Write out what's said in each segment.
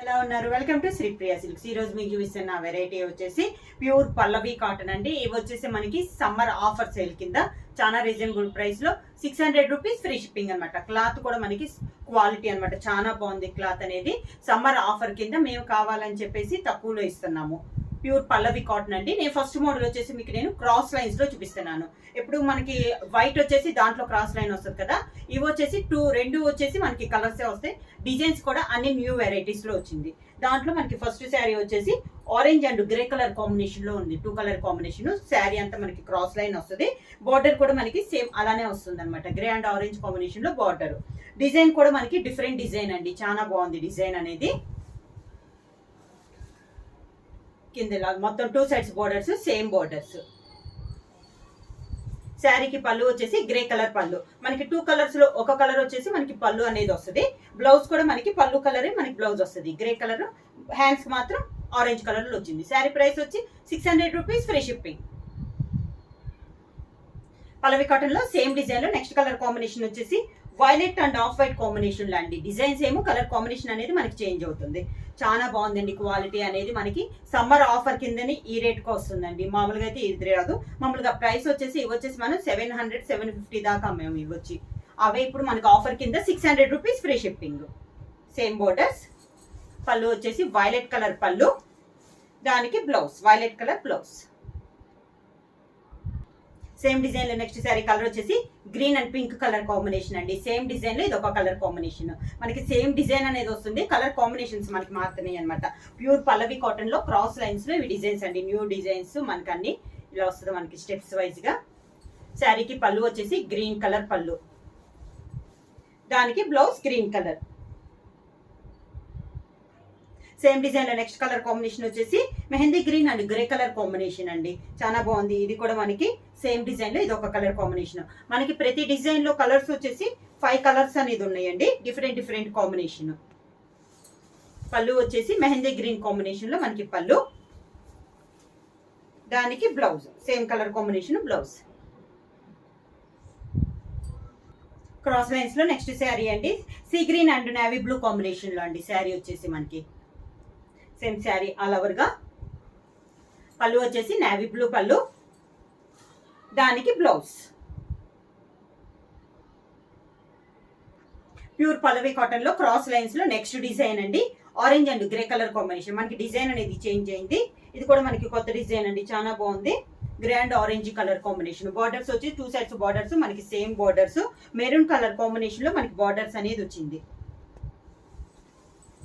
ఎలా ఉన్నారు? Welcome to Sri Priya Silks. ఈ రోజు మీకు చూపిస్తున్న వెరైటీ వచ్చేసి ప్యూర్ పల్లవి కాటన్ అండి. ఇవి వచ్చేసి మనకి సమ్మర్ ఆఫర్ సేల్ కింద చాలా రీజనబుల్ ప్రైస్ లో 600 రూపీస్ ఫ్రీ షిప్పింగ్ అనమాట. క్లాత్ కూడా మనకి క్వాలిటీ అనమాట, చాలా బాగుంది క్లాత్ అనేది. సమ్మర్ ఆఫర్ కింద మేము కావాలని చెప్పేసి తక్కువలో ఇస్తున్నాము. ప్యూర్ పల్లవి కాటన్ అండి. నేను ఫస్ట్ మోడల్ వచ్చేసి మీకు నేను క్రాస్ లైన్స్ లో చూపిస్తున్నాను. ఇప్పుడు మనకి వైట్ వచ్చేసి దాంట్లో క్రాస్ లైన్ వస్తుంది కదా, ఇవి వచ్చేసి రెండు వచ్చేసి మనకి కలర్సే వస్తాయి. డిజైన్స్ కూడా అన్ని న్యూ వెరైటీస్ లో వచ్చింది. దాంట్లో మనకి ఫస్ట్ శారీ వచ్చేసి orange and grey colour combination లో ఉంది. 2 కలర్ కాంబినేషన్. శారీ అంతా మనకి క్రాస్ లైన్ వస్తుంది. బార్డర్ కూడా మనకి సేమ్ అలానే వస్తుంది అనమాట. గ్రే అండ్ ఆరెంజ్ కాంబినేషన్ లో బార్డర్. డిజైన్ కూడా మనకి డిఫరెంట్ డిజైన్ అండి, చాలా బాగుంది డిజైన్ అనేది. కింద మొత్తం 2 సైడ్స్ బోర్డర్స్, సేమ్ బోర్డర్స్. శారీకి పళ్ళు వచ్చేసి గ్రే కలర్ పళ్ళు. మనకి 2 కలర్స్ లో ఒక కలర్ వచ్చేసి మనకి పళ్ళు అనేది వస్తుంది. బ్లౌజ్ కూడా మనకి పళ్ళు కలరే మనకి బ్లౌజ్ వస్తుంది, గ్రే కలర్. హ్యాండ్స్ మాత్రం ఆరెంజ్ కలర్ లో వచ్చింది. శారీ ప్రైస్ వచ్చి 600 రూపీస్ ఫ్రీ షిప్పింగ్. పల్లవి కాటన్ లో సేమ్ డిజైన్ లో నెక్స్ట్ కలర్ కాంబినేషన్ వచ్చేసి violet and off white combination లాంటి డిజైన్స్ ఏమో కలర్ కాంబినేషన్ అనేది మనకి చేంజ్ అవుతుంది. చాలా బాగుందండి క్వాలిటీ అనేది. మనకి సమ్మర్ ఆఫర్ కిందని ఈ రేట్కి వస్తుందండి. మామూలుగా అయితే ఇది రాదు. మామూలుగా ప్రైస్ వచ్చేసి ఇవ్వచ్చేసి మనం 700-750 దాకా మేము ఇవ్వచ్చు. అవే ఇప్పుడు మనకి ఆఫర్ కింద 600 rupees free shipping. Same borders. పళ్ళు వచ్చేసి వైలెట్ కలర్ పళ్ళు, దానికి blouse violet colour blouse. Same design లో నెక్స్ట్ శారీ కలర్ వచ్చేసి green and pink colour combination అండి. సేమ్ డిజైన్ లో ఇది ఒక కలర్ కాంబినేషన్. మనకి సేమ్ డిజైన్ అనేది వస్తుంది, కలర్ కాంబినేషన్స్ మనకి మారుతున్నాయి అనమాట. ప్యూర్ పల్లవి కాటన్ లో క్రాస్ లైన్స్ లో ఇవి డిజైన్స్ అండి, న్యూ డిజైన్స్. మనకి అన్ని ఇలా వస్తుంది మనకి స్టెప్స్ వైజ్ గా. శారీకి పళ్ళు వచ్చేసి గ్రీన్ కలర్ పళ్ళు, దానికి blouse green colour. Same design లో నెక్స్ట్ కలర్ కాంబినేషన్ వచ్చేసి mehndi green and grey colour combination అండి. చాలా బాగుంది. ఇది కూడా మనకి సేమ్ డిజైన్ లో ఇది ఒక కలర్ కాంబినేషన్. మనకి ప్రతి డిజైన్ లో కలర్స్ వచ్చేసి 5 కలర్స్ అనేది ఉన్నాయండి, డిఫరెంట్ డిఫరెంట్ కాంబినేషన్. పళ్ళు వచ్చేసి మెహందీ గ్రీన్ కాంబినేషన్ లో మనకి పళ్ళు, దానికి blouse same colour combination blouse. Cross lines లో నెక్స్ట్ శారీ అండి, sea green and navy blue combination లో అండి. శారీ వచ్చేసి మనకి సేమ్ శారీ ఆల్ ఓవర్ గా. పళ్ళు వచ్చేసి నేవీ బ్లూ పళ్ళు, దానికి బ్లౌజ్. ప్యూర్ పల్లవి కాటన్ లో క్రాస్ లైన్స్ లో నెక్స్ట్ డిజైన్ అండి, orange and grey colour combination. మనకి డిజైన్ అనేది చేంజ్ అయింది. ఇది కూడా మనకి కొత్త డిజైన్ అండి, చాలా బాగుంది. Grey and orange colour combination. Borders వచ్చి 2 సైడ్స్ బార్డర్స్, మనకి same borders. Maroon colour combination లో మనకి బార్డర్స్ అనేది వచ్చింది.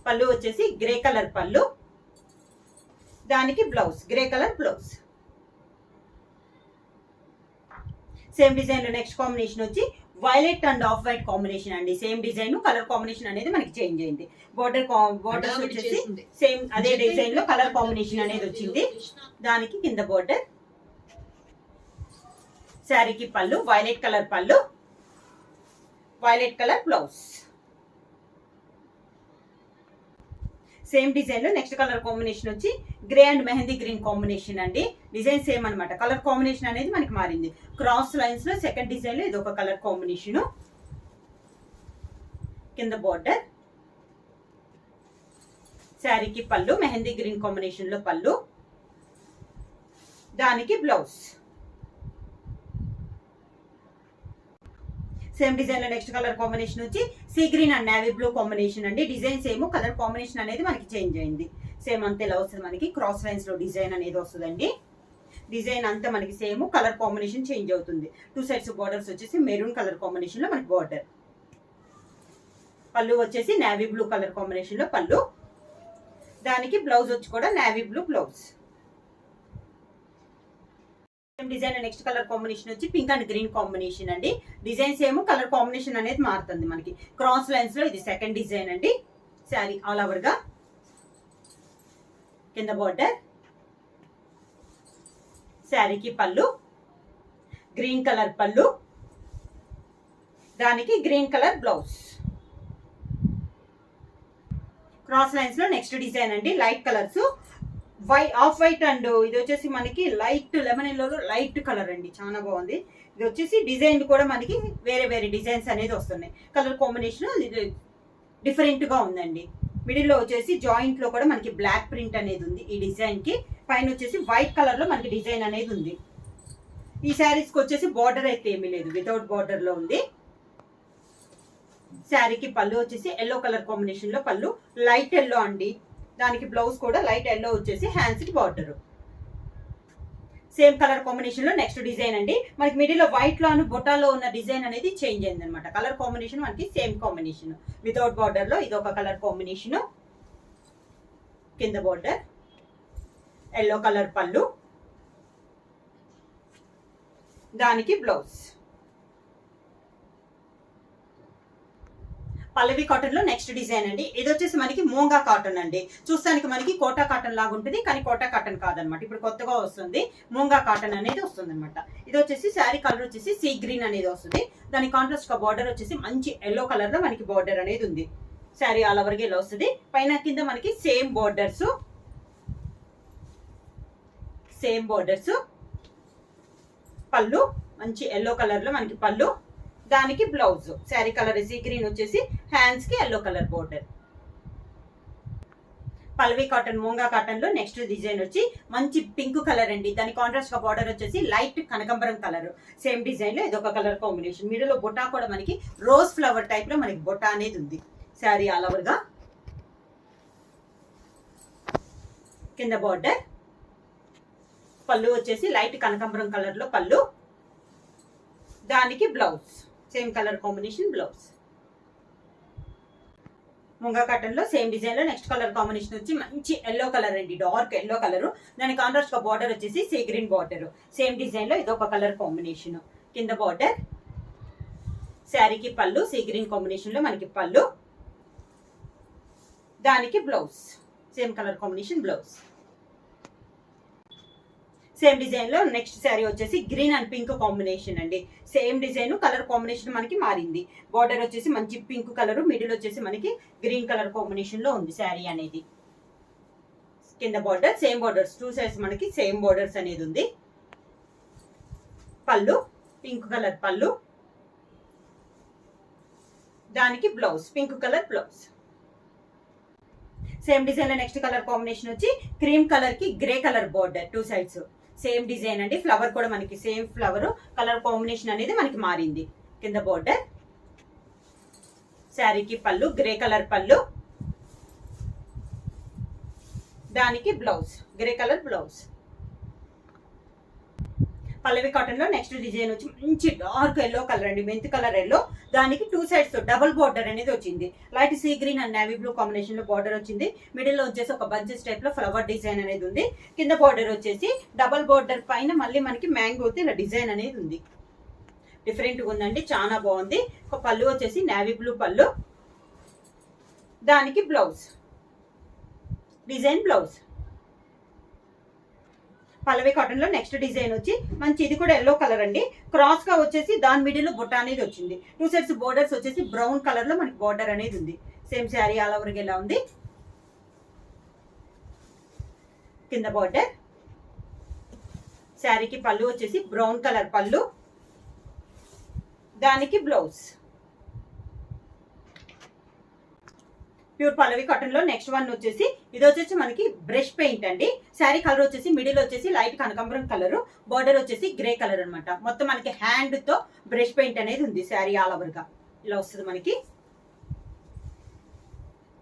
పళ్ళు వచ్చేసి గ్రే కలర్ పళ్ళు, దానికి blouse grey colour blouse. Same design లో నెక్స్ట్ కాంబినేషన్ వచ్చి violet and off white combination అండి. సేమ్ డిజైన్ కలర్ కాంబినేషన్ అనేది మనకి చేంజ్ అయింది. బోర్డర్స్ వచ్చేసి సేమ్ అదే డిజైన్ లో కలర్ కాంబినేషన్ అనేది వచ్చింది, దానికి కింద బోర్డర్. శారీకి పళ్ళు వైలెట్ కలర్ పళ్ళు, violet colour blouse. Same design లో నెక్స్ట్ కలర్ కాంబినేషన్ వచ్చి grey and mehndi green combination అండి. డిజైన్ సేమ్ అనమాట, కలర్ కాంబినేషన్ అనేది మనకి మారింది. క్రాస్ లైన్స్ లో సెకండ్ డిజైన్ లో ఇది ఒక కలర్ కాంబినేషన్. కింద బోర్డర్. శారీకి పళ్ళు మెహందీ గ్రీన్ కాంబినేషన్ లో పళ్ళు, దానికి బ్లౌజ్. సేమ్ డిజైన్ లో నెక్స్ట్ కలర్ కాంబినేషన్ వచ్చి sea green and navy blue combination అండి. డిజైన్ సేమ్, కలర్ కాంబినేషన్ అనేది మనకి చేంజ్ అయింది. సేమ్ అంతే ఇలా వస్తుంది మనకి. క్రాస్ లైన్స్ లో డిజైన్ అనేది వస్తుందండి. డిజైన్ అంతా మనకి సేమ్, కలర్ కాంబినేషన్ చేంజ్ అవుతుంది. 2 సైడ్స్ బార్డర్స్ వచ్చేసి మెరూన్ కలర్ కాంబినేషన్ లో మనకి బార్డర్. పళ్ళు వచ్చేసి నేవీ బ్లూ కలర్ కాంబినేషన్ లో పళ్ళు, దానికి బ్లౌజ్ వచ్చి కూడా navy blue blouse. Design next colour combination వచ్చి పింక్ అండ్ గ్రీన్ కాంబినేషన్ అండి. డిజైన్స్ ఏమో కలర్ కాంబినేషన్ అనేది మారుతుంది మనకి. క్రాస్ లైన్స్ లో ఇది సెకండ్ డిజైన్ అండి. శారీ ఆల్ ఓవర్ గా. కింద బోర్డర్. శారీకి పళ్ళు గ్రీన్ కలర్ పళ్ళు, దానికి green colour blouse. Cross lines లో నెక్స్ట్ డిజైన్ అండి, light colours off white and ఇది వచ్చేసి మనకి light lemon yellow light colour అండి, చాలా బాగుంది. ఇది వచ్చేసి డిజైన్ కూడా మనకి వేరే వేరే డిజైన్స్ అనేది వస్తున్నాయి. కలర్ కాంబినేషన్ డిఫరెంట్ గా ఉందండి. మిడిల్ లో వచ్చేసి జాయింట్ లో కూడా మనకి బ్లాక్ ప్రింట్ అనేది ఉంది ఈ డిజైన్ కి. పైన వచ్చేసి వైట్ కలర్ లో మనకి డిజైన్ అనేది ఉంది. ఈ శారీస్ కి వచ్చేసి బార్డర్ అయితే ఏమీ లేదు, వితౌట్ బార్డర్ లో ఉంది. శారీకి పళ్ళు వచ్చేసి ఎల్లో కలర్ కాంబినేషన్ లో పళ్ళు, లైట్ ఎల్లో అండి. దానికి బ్లౌజ్ కూడా లైట్ ఎల్లో వచ్చేసి హ్యాండ్స్ కి బార్డర్. సేమ్ కలర్ కాంబినేషన్ లో నెక్స్ట్ డిజైన్ అండి. మనకి మిడిల్ లో వైట్ లో బొటాలో ఉన్న డిజైన్ అనేది చేంజ్ అయింది అనమాట. కలర్ కాంబినేషన్ మనకి సేమ్ కాంబినేషన్, వితౌట్ బార్డర్ లో ఇది ఒక కలర్ కాంబినేషన్. కింద బార్డర్, ఎల్లో కలర్ పళ్ళు, దానికి బ్లౌజ్. పల్లవి కాటన్ లో నెక్స్ట్ డిజైన్ అండి. ఇది వచ్చేసి మనకి మూంగా కాటన్ అండి. చూస్తానికి మనకి కోటా కాటన్ లాగా ఉంటుంది, కానీ కోటా కాటన్ కాదనమాట. ఇప్పుడు కొత్తగా వస్తుంది మూంగా కాటన్ అనేది వస్తుంది అనమాట. ఇది వచ్చేసి శారీ కలర్ వచ్చేసి సీ గ్రీన్ అనేది వస్తుంది. దాని కాంట్రాస్ట్ గా బార్డర్ వచ్చేసి మంచి ఎల్లో కలర్ లో మనకి బార్డర్ అనేది ఉంది. శారీ ఆల్ ఓవర్ గా ఇలా వస్తుంది. పైన కింద మనకి సేమ్ బార్డర్స్, పళ్ళు మంచి ఎల్లో కలర్ లో మనకి పళ్ళు, దానికి blouse. Sari colour sea green వచ్చేసి హ్యాండ్స్ కి ఎల్లో కలర్ బోర్డర్. పల్లవి కాటన్ మూంగా కాటన్ లో నెక్స్ట్ డిజైన్ వచ్చి మంచి పింక్ కలర్ అండి. దాని కాంట్రాస్ట్ గా బార్డర్ వచ్చేసి లైట్ కనకంబరం కలర్. సేమ్ డిజైన్ లో ఇదొక కలర్ కాంబినేషన్. మిడిల్ లో బొటా కూడా మనకి రోజ్ ఫ్లవర్ టైప్ లో మనకి బొటా అనేది ఉంది. శారీ ఆల్ ఓవర్ గా కింద బార్డర్, పళ్ళు వచ్చేసి లైట్ కనకంబరం కలర్ లో పళ్ళు, దానికి blouse. Same colour combination blouse. Munga cotton లో సేమ్ డిజైన్ లో నెక్స్ట్ కలర్ కాంబినేషన్ వచ్చి మంచి ఎల్లో కలర్ అండి, డార్క్ ఎల్లో కలర్. దాని కాంట్రాస్ట్ గా బార్డర్ వచ్చేసి sea green border. Same design లో ఇదొక కలర్ కాంబినేషన్. కింద బార్డర్, శారీకి పళ్ళు సీ గ్రీన్ కాంబినేషన్ లో మనకి పళ్ళు, దానికి blouse. Same colour combination blouse. Same design లో నెక్స్ట్ శారీ వచ్చేసి గ్రీన్ అండ్ పింక్ కాంబినేషన్ అండి. సేమ్ డిజైన్ కలర్ కాంబినేషన్ మనకి మారింది. బార్డర్ వచ్చేసి మంచి పింక్ కలర్, మిడిల్ వచ్చేసి మనకి గ్రీన్ కలర్ కాంబినేషన్ లో ఉంది శారీ అనేది. కింద బార్డర్ సేమ్ బార్డర్స్, 2 సైడ్స్ మనకి సేమ్ బార్డర్స్ అనేది ఉంది. పళ్ళు పింక్ కలర్ పళ్ళు, దానికి blouse pink colour blouse. Same design లో నెక్స్ట్ కలర్ కాంబినేషన్ వచ్చి క్రీమ్ కలర్ కి grey colour border, 2 sides same design అండి. ఫ్లవర్ కూడా మనకి సేమ్ ఫ్లవర్, కలర్ కాంబినేషన్ అనేది మనకి మారింది. కింద బార్డర్, శారీకి పళ్ళు గ్రే కలర్ పళ్ళు, దానికి బ్లౌజ్ గ్రే కలర్ బ్లౌజ్. పల్లవి కాటన్ లో నెక్స్ట్ డిజైన్ వచ్చి మంచి డార్క్ ఎల్లో కలర్ అండి, మెంత్ కలర్ ఎల్లో. దానికి 2 సైడ్స్ డబుల్ బార్డర్ అనేది వచ్చింది. Light sea green and navy blue combination లో బార్డర్ వచ్చింది. మిడిల్ లో వచ్చేసి ఒక బంచెస్ టైప్ లో ఫ్లవర్ డిజైన్ అనేది ఉంది. కింద బార్డర్ వచ్చేసి డబుల్ బార్డర్ పైన మళ్ళీ మనకి మ్యాంగో ఇలా డిజైన్ అనేది ఉంది. డిఫరెంట్ గా ఉందండి, చాలా బాగుంది. ఒక పళ్ళు వచ్చేసి నేవీ బ్లూ పళ్ళు, దానికి బ్లౌజ్ డిజైన్ బ్లౌజ్. పల్లవి కాటన్ లో నెక్స్ట్ డిజైన్ వచ్చి మంచి ఇది కూడా ఎల్లో కలర్ అండి. క్రాస్ గా వచ్చేసి దాని మిడిల్ లో బుట్ట అనేది వచ్చింది. 2 సైడ్స్ బోర్డర్స్ వచ్చేసి బ్రౌన్ కలర్ లో మనకి బార్డర్ అనేది ఉంది. సేమ్ శారీ ఆల్ ఓవర్ ఎలా ఉంది. కింద బార్డర్, శారీకి పళ్ళు వచ్చేసి బ్రౌన్ కలర్ పళ్ళు, దానికి బ్లౌజ్. ప్యూర్ పల్లవి కాటన్ లో నెక్స్ట్ వన్ వచ్చేసి ఇది వచ్చేసి మనకి బ్రష్ పెయింట్ అండి. శారీ కలర్ వచ్చేసి మిడిల్ వచ్చేసి లైట్ కనకాంబరం కలర్, బార్డర్ వచ్చేసి గ్రే కలర్ అనమాట. మొత్తం మనకి హ్యాండ్ తో బ్రష్ పెయింట్ అనేది ఉంది. శారీ ఆల్ ఓవర్ గా ఇలా వస్తుంది మనకి.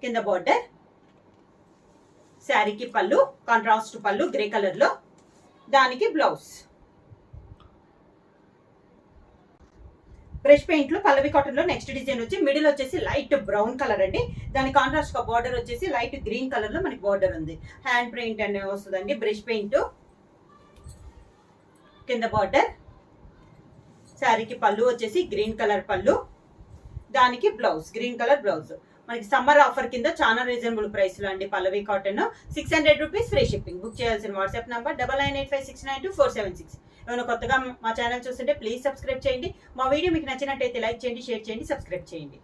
కింద బార్డర్, శారీకి పళ్ళు కాంట్రాస్ట్ పళ్ళు గ్రే కలర్ లో, దానికి బ్లౌజ్. బ్రష్ పెయింట్ లో పల్లవి కాటన్ లో నెక్స్ట్ డిజైన్ వచ్చి మిడిల్ వచ్చేసి లైట్ బ్రౌన్ కలర్ అండి. దాని కాంట్రాస్ట్ గా బార్డర్ వచ్చేసి లైట్ గ్రీన్ కలర్ లో మనకి బార్డర్ ఉంది. హ్యాండ్ ప్రింట్ అనేది వస్తుందండి బ్రష్ పెయింట్. కింద బార్డర్, శారీకి పళ్ళు వచ్చేసి గ్రీన్ కలర్ పళ్ళు, దానికి బ్లౌజ్ గ్రీన్ కలర్ బ్లౌజ్. మనకి సమ్మర్ ఆఫర్ కింద చాలా రీజనబుల్ ప్రైస్ లో అండి Pallavi cotton. 600 rupees free shipping. Book చేయాల్సిన వాట్సాప్ నంబర్ 9985692476. ఏమైనా కొత్తగా మా ఛానల్ చూస్తుంటే ప్లీజ్ సబ్స్క్రైబ్ చేయండి. మా వీడియో మీకు నచ్చినట్టయితే లైక్ చేయండి, షేర్ చేయండి, సబ్స్క్రైబ్ చేయండి.